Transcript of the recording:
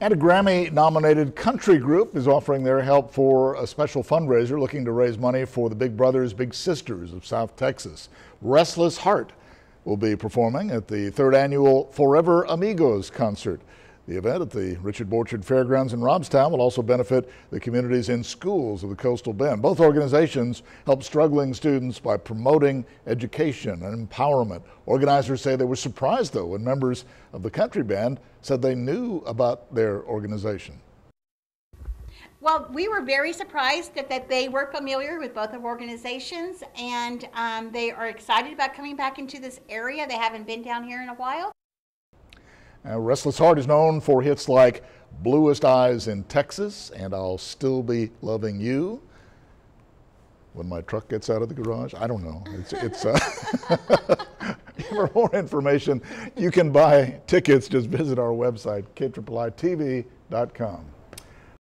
And a Grammy-nominated country group is offering their help for a special fundraiser looking to raise money for the Big Brothers Big Sisters of South Texas. Restless Heart will be performing at the 3rd annual Forever Amigos concert. The event at the Richard Borchard Fairgrounds in Robstown will also benefit the communities in schools of the Coastal Bend. Both organizations help struggling students by promoting education and empowerment. Organizers say they were surprised, though, when members of the country band said they knew about their organization. Well, we were very surprised that they were familiar with both of organizations, and they are excited about coming back into this area. They haven't been down here in a while. Restless Heart is known for hits like Bluest Eyes in Texas and I'll Still Be Loving You. When my truck gets out of the garage, I don't know. For more information, you can buy tickets. Just visit our website, KIITV.com.